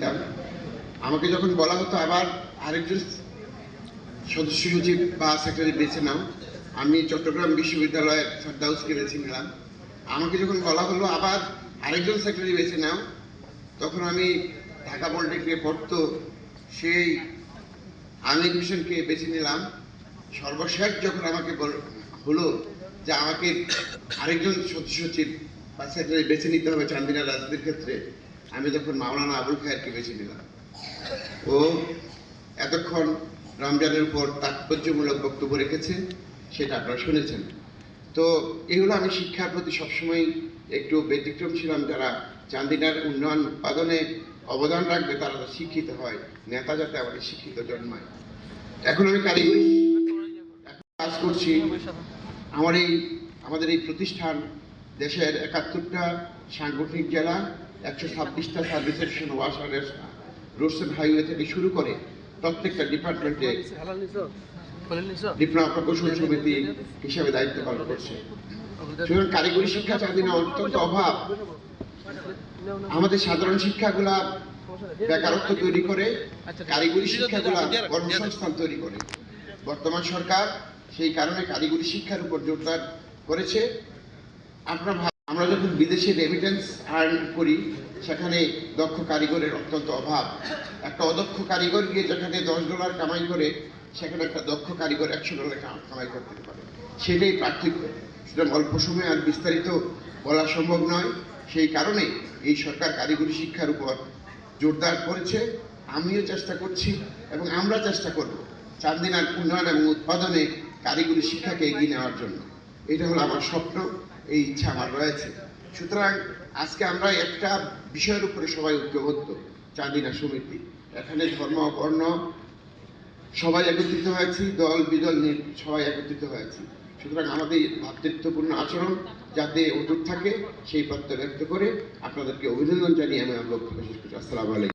দিতাম। আমাকে যখন বলা হতো আবার আরেকজন সদস্য সচিব বা সেক্রেটারি বেছে নাও, আমি চট্টগ্রাম বিশ্ববিদ্যালয়ের ফেরদাউসকে বেছে নিলাম। আমাকে যখন বলা হলো আবার আরেকজন সেক্রেটারি বেছে নাও, তখন আমি ঢাকা পলিটেকনিকে পড়তো সেই আমির হোসেনকে বেছে নিলাম। সর্বশেষ যখন আমাকে হলো যে আমাকে আরেকজন সদস্য সচিব বা সেক্রেটারি বেছে নিতে হবে চান্দিনা রাজনীতির ক্ষেত্রে, আমি তখন মাওলানা আবুল খায়েরকে বেছে নিলাম। ও এতক্ষণ রমজানের উপর তাৎপর্যমূলক বক্তব্য রেখেছে, সেটা আপনারা শুনেছেন। তো এগুলো আমি শিক্ষার প্রতি সবসময় একটু ব্যতিক্রম ছিলাম। যারা চান্দিনার উন্নয়ন উৎপাদনে অবদান রাখবে তারা শিক্ষিত হয়, নেতা যাতে আমাদের শিক্ষিত জন্মায়। এখন আমি কারিগরি কাজ করছি। আমাদের এই প্রতিষ্ঠান দেশের 71টা সাংগঠনিক জেলা, 126টা সার্ভিস স্টেশন, ওয়াসারের রোডস এন্ড হাইওয়ে থেকে শুরু করে প্রত্যেকটা ডিপার্টমেন্টে ডিপ্লোমা প্রকৌশল সমিতি হিসেবে দায়িত্ব পালন করছে। সুতরাং কারিগরি শিক্ষা চান্দিনা অত্যন্ত অভাব। আমাদের সাধারণ শিক্ষাগুলা বেকারত্ব তৈরি করে, কারিগরি শিক্ষাগুলা কর্মসংস্থান তৈরি করে। বর্তমান সরকার সেই কারণে কারিগরি শিক্ষার উপর জোরদার করেছে। আমরা যখন বিদেশে রেমিটেন্স আর্ন করি, সেখানে দক্ষ কারিগরের অত্যন্ত অভাব। একটা অদক্ষ কারিগর গিয়ে যেখানে $10 কামাই করে, সেখানে একটা দক্ষ কারিগর $100 কামাই করতে পারে। সেটাই পার্থক্য। সুতরাং অল্প সময়ে আর বিস্তারিত বলা সম্ভব নয়। সেই কারণে এই সরকার কারিগরি শিক্ষার উপর জোরদার করেছে। আমিও চেষ্টা করছি এবং আমরা চেষ্টা করব চান্দিনার উন্নয়ন এবং উৎপাদনে কারিগরি শিক্ষাকে এগিয়ে নেওয়ার জন্য। এটা হলো আমার স্বপ্ন, এই ইচ্ছা আমার রয়েছে। সুতরাং আজকে আমরা একটা বিষয়ের উপরে সবাই ঐক্যবদ্ধ, চান্দিনা সমিতি। এখানে ধর্ম বর্ণ সবাই একত্রিত হয়েছি, দল বিদল সবাই একত্রিত হয়েছি। সুতরাং আমাদের ভ্রাতৃত্বপূর্ণ আচরণ যাতে অটুট থাকে সেই প্রত্যয় ব্যক্ত করে আপনাদেরকে অভিনন্দন জানিয়ে আমি আমার বক্তব্য শেষ করছি। আসসালামু আলাইকুম।